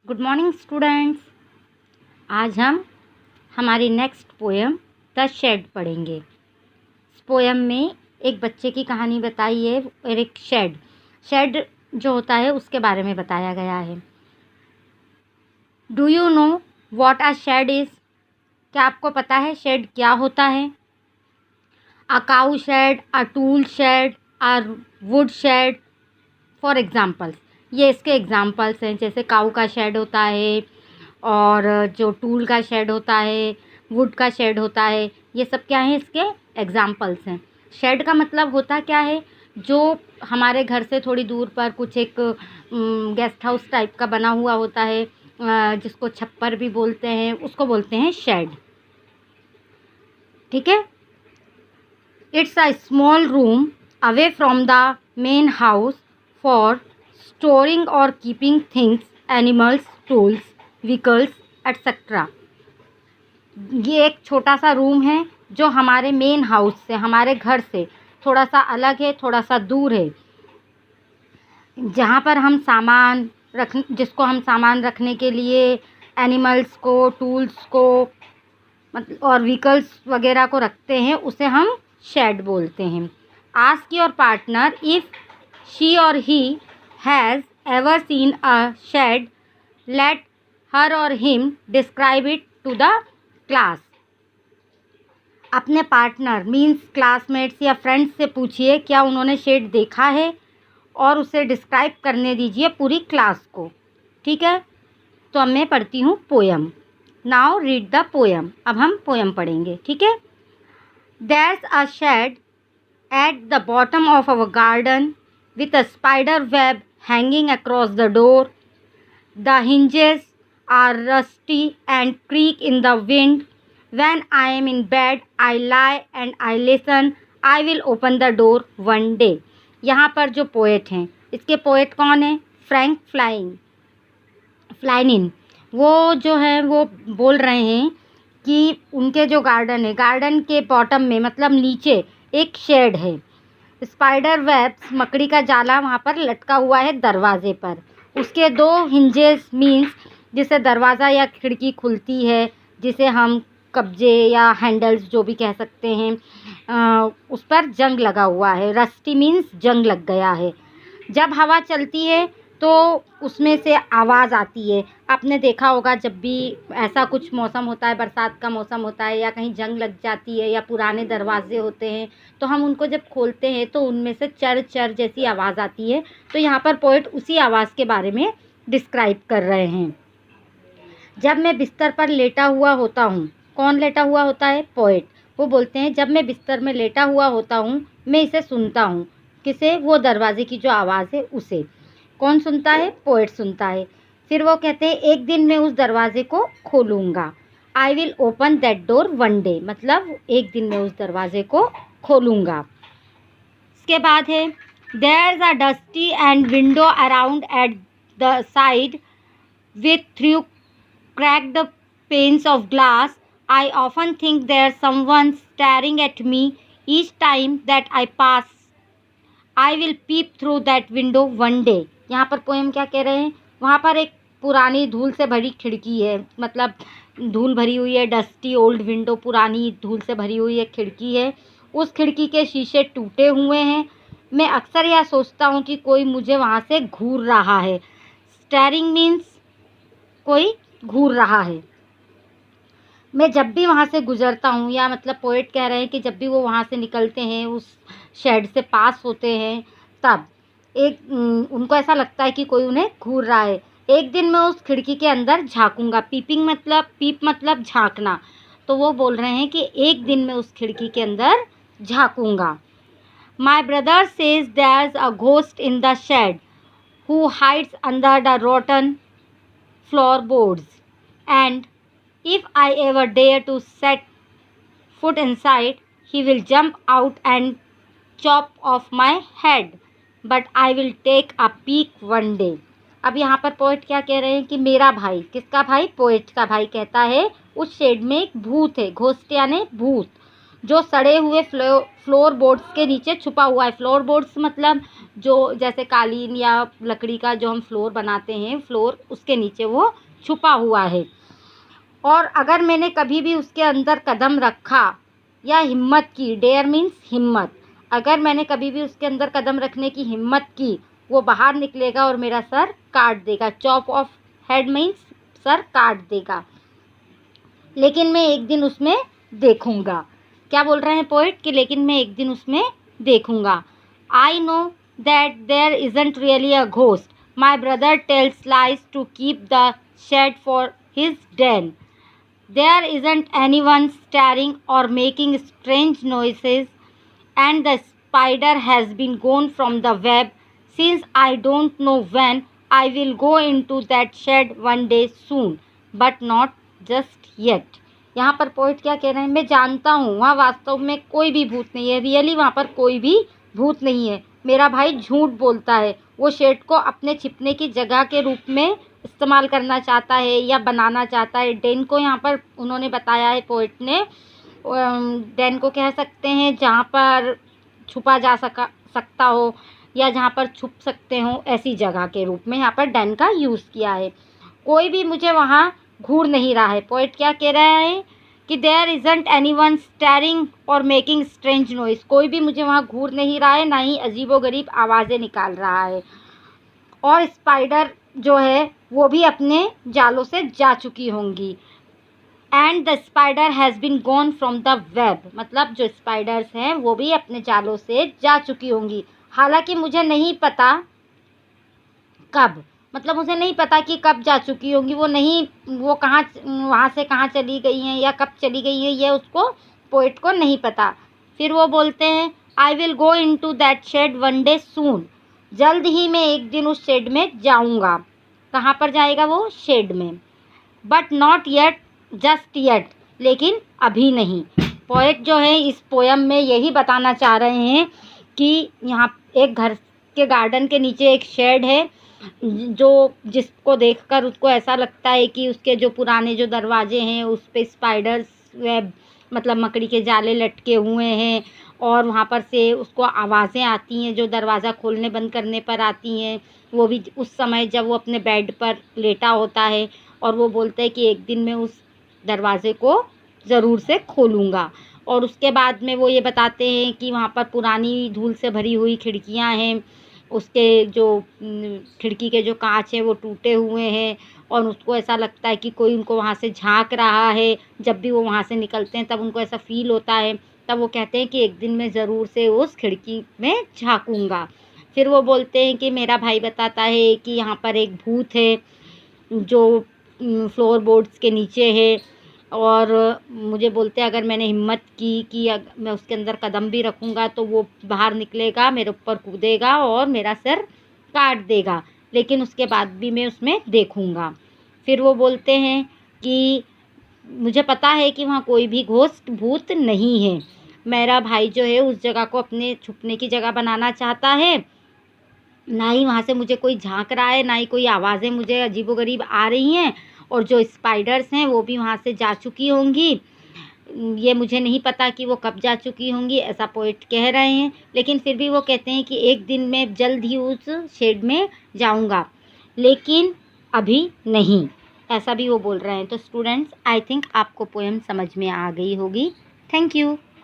Good morning students. आज हम हमारी नेक्स्ट पोएम द शेड पढ़ेंगे। इस पोएम में एक बच्चे की कहानी बताई है और एक शेड जो होता है उसके बारे में बताया गया है। Do you know what a shed is? क्या आपको पता है शेड क्या होता है? A cow shed, a tool shed, a wood shed. For examples, ये इसके एग्ज़ाम्पल्स हैं। जैसे काऊ का शेड होता है और जो टूल का शेड होता है, वुड का शेड होता है। ये सब क्या है, इसके एग्ज़ाम्पल्स हैं। शेड का मतलब होता क्या है? जो हमारे घर से थोड़ी दूर पर कुछ एक गेस्ट हाउस टाइप का बना हुआ होता है, जिसको छप्पर भी बोलते हैं, उसको बोलते हैं शेड। ठीक है। It's a small room away from the main house for storing or keeping things, animals, tools, vehicles etcetera. ये एक छोटा सा रूम है जो हमारे मेन हाउस से, हमारे घर से थोड़ा सा अलग है, थोड़ा सा दूर है, जहाँ पर हम जिसको हम सामान रखने के लिए एनिमल्स को, टूल्स को मतलब और व्हीकल्स वगैरह को रखते हैं, उसे हम शेड बोलते हैं। Ask your partner if she or he has ever seen a shed. Let her or him describe it to the class. अपने पार्टनर मीन्स क्लासमेट्स या फ्रेंड्स से पूछिए क्या उन्होंने शेड देखा है और उसे डिस्क्राइब करने दीजिए पूरी क्लास को। ठीक है। तो अब मैं पढ़ती हूँ poem. Now read the poem. अब हम पोएम पढ़ेंगे। ठीक है। There's a shed at the bottom of our garden with a spider web hanging across the door. The hinges are rusty and creak in the wind. When I am in bed, I lie and I listen. I will open the door one day. यहाँ पर जो poet हैं, इसके poet कौन है? Frank फ्लाइनिन। वो जो है वो बोल रहे हैं कि उनके जो गार्डन है, गार्डन के बॉटम में मतलब नीचे एक शेड है। स्पाइडर वेब्स, मकड़ी का जाला वहाँ पर लटका हुआ है दरवाजे पर। उसके दो हिंजेस मीन्स जिसे दरवाज़ा या खिड़की खुलती है, जिसे हम कब्जे या हैंडल्स जो भी कह सकते हैं, उस पर जंग लगा हुआ है। रस्टी मीन्स जंग लग गया है। जब हवा चलती है तो उसमें से आवाज़ आती है। आपने देखा होगा जब भी ऐसा कुछ मौसम होता है, बरसात का मौसम होता है या कहीं जंग लग जाती है या पुराने दरवाजे होते हैं, तो हम उनको जब खोलते हैं तो उनमें से चर चर जैसी आवाज़ आती है। तो यहाँ पर पोएट उसी आवाज़ के बारे में डिस्क्राइब कर रहे हैं। जब मैं बिस्तर पर लेटा हुआ होता हूँ, कौन लेटा हुआ होता है? पोएट। वो बोलते हैं जब मैं बिस्तर में लेटा हुआ होता हूँ मैं इसे सुनता हूँ। किसे? वो दरवाजे की जो आवाज़ है उसे। कौन सुनता है? पोएट सुनता है। फिर वो कहते हैं एक दिन मैं उस दरवाजे को खोलूँगा। I will open that door one day, मतलब एक दिन मैं उस दरवाजे को खोलूँगा। इसके बाद है there is a dusty and window around at the side with through cracked panes of glass. I often think there's someone staring at me each time that I pass. I will peep through that window one day. यहाँ पर poem क्या कह रहे हैं? वहाँ पर एक पुरानी धूल से भरी खिड़की है, मतलब धूल भरी हुई है, डस्टी ओल्ड विंडो, पुरानी धूल से भरी हुई एक खिड़की है। उस खिड़की के शीशे टूटे हुए हैं। मैं अक्सर यह सोचता हूँ कि कोई मुझे वहाँ से घूर रहा है। स्टेरिंग मीन्स कोई घूर रहा है। मैं जब भी वहाँ से गुज़रता हूँ, या मतलब पोएट कह रहे हैं कि जब भी वो वहाँ से निकलते हैं, उस शेड से पास होते हैं, तब उनको ऐसा लगता है कि कोई उन्हें घूर रहा है। एक दिन मैं उस खिड़की के अंदर झाँकूँगा। पीप मतलब झाँकना। तो वो बोल रहे हैं कि एक दिन मैं उस खिड़की के अंदर झाँकूँगा। My brother says there is a ghost in the shed who hides under the rotten floorboards, and if I ever dare to set foot inside, he will jump out and chop off my head, but I will take a peek one day. अब यहाँ पर poet क्या कह रहे हैं कि मेरा भाई, किसका भाई? पोएट का भाई कहता है उस शेड में एक भूत है। घोस्ट यानी भूत। जो सड़े हुए फ्लोर बोर्ड्स के नीचे छुपा हुआ है। फ्लोर बोर्ड्स मतलब जो जैसे कालीन या लकड़ी का जो हम फ्लोर बनाते हैं, फ्लोर, उसके नीचे वो छुपा हुआ है। और अगर मैंने कभी भी उसके अंदर कदम रखा या हिम्मत की, डेयर मीन्स हिम्मत, अगर मैंने कभी भी उसके अंदर कदम रखने की हिम्मत की, वो बाहर निकलेगा और मेरा सर काट देगा। Chop of head means sir काट देगा, लेकिन मैं एक दिन उसमें देखूंगा। क्या बोल रहे हैं पोइट कि लेकिन मैं एक दिन उसमें देखूंगा। I know that there isn't really a ghost, my brother tells lies to keep the shed for his den. There isn't anyone staring or making strange noises, and the spider has been gone from the web since I don't know when. I will go into that shed one day soon, but not just yet. यहाँ पर poet क्या कह रहे हैं, मैं जानता हूँ वहाँ वास्तव में कोई भी भूत नहीं है, रियली वहाँ पर कोई भी भूत नहीं है। मेरा भाई झूठ बोलता है, वो शेड को अपने छिपने की जगह के रूप में इस्तेमाल करना चाहता है या बनाना चाहता है। डेन को यहाँ पर उन्होंने बताया है, पोइट ने, डेन को कह सकते हैं जहाँ पर छुपा जा सकता हो या जहाँ पर छुप सकते हो, ऐसी जगह के रूप में यहाँ पर डेन का यूज़ किया है। कोई भी मुझे वहाँ घूर नहीं रहा है। पोइट क्या कह रहा है कि देयर इजंट एनीवन स्टेरिंग और मेकिंग स्ट्रेंज नॉइस, कोई भी मुझे वहाँ घूर नहीं रहा है, ना ही अजीबोगरीब आवाज़ें निकाल रहा है। और स्पाइडर जो है वो भी अपने जालों से जा चुकी होंगी। And the spider has been gone from the web, मतलब जो स्पाइडर्स हैं वो भी अपने जालों से जा चुकी होंगी। हालांकि मुझे नहीं पता कब, मतलब मुझे नहीं पता कि कब जा चुकी होंगी, वो कहाँ, वहाँ से कहाँ चली गई हैं या कब चली गई हैं, ये उसको, पोइट को नहीं पता। फिर वो बोलते हैं I will go into that shed one day soon, जल्द ही मैं एक दिन उस शेड में जाऊंगा। कहाँ पर जाएगा वो, शेड में। But not yet, just yet, लेकिन अभी नहीं। पोएट जो है इस पोयम में यही बताना चाह रहे हैं कि यहाँ एक घर के गार्डन के नीचे एक शेड है, जिसको देखकर उसको ऐसा लगता है कि उसके जो पुराने जो दरवाजे हैं उस पे स्पाइडर्स वेब, मतलब मकड़ी के जाले लटके हुए हैं, और वहाँ पर से उसको आवाज़ें आती हैं जो दरवाज़ा खोलने बंद करने पर आती हैं, वो भी उस समय जब वो अपने बेड पर लेटा होता है। और वो बोलता है कि एक दिन मैं उस दरवाज़े को ज़रूर से खोलूँगा। और उसके बाद में वो ये बताते हैं कि वहाँ पर पुरानी धूल से भरी हुई खिड़कियाँ हैं, उसके जो खिड़की के जो कांच हैं वो टूटे हुए हैं, और उसको ऐसा लगता है कि कोई उनको वहाँ से झांक रहा है। जब भी वो वहाँ से निकलते हैं तब उनको ऐसा फ़ील होता है। तब वो कहते हैं कि एक दिन मैं ज़रूर से उस खिड़की में झांकूँगा। फिर वो बोलते हैं कि मेरा भाई बताता है कि यहाँ पर एक भूत है जो फ्लोर बोर्ड्स के नीचे है, और मुझे बोलते हैं अगर मैंने हिम्मत की कि मैं उसके अंदर कदम भी रखूँगा तो वो बाहर निकलेगा, मेरे ऊपर कूदेगा और मेरा सिर काट देगा, लेकिन उसके बाद भी मैं उसमें देखूँगा। फिर वो बोलते हैं कि मुझे पता है कि वहाँ कोई भी घोस्ट भूत नहीं है। मेरा भाई जो है उस जगह को अपने छुपने की जगह बनाना चाहता है, ना ही वहाँ से मुझे कोई झांक रहा है, ना ही कोई आवाज़ें मुझे अजीबोगरीब आ रही हैं, और जो स्पाइडर्स हैं वो भी वहाँ से जा चुकी होंगी। ये मुझे नहीं पता कि वो कब जा चुकी होंगी, ऐसा पोइट कह रहे हैं। लेकिन फिर भी वो कहते हैं कि एक दिन मैं जल्द ही उस शेड में जाऊँगा, लेकिन अभी नहीं, ऐसा भी वो बोल रहे हैं। तो स्टूडेंट्स, आई थिंक आपको पोएम समझ में आ गई होगी। Thank you.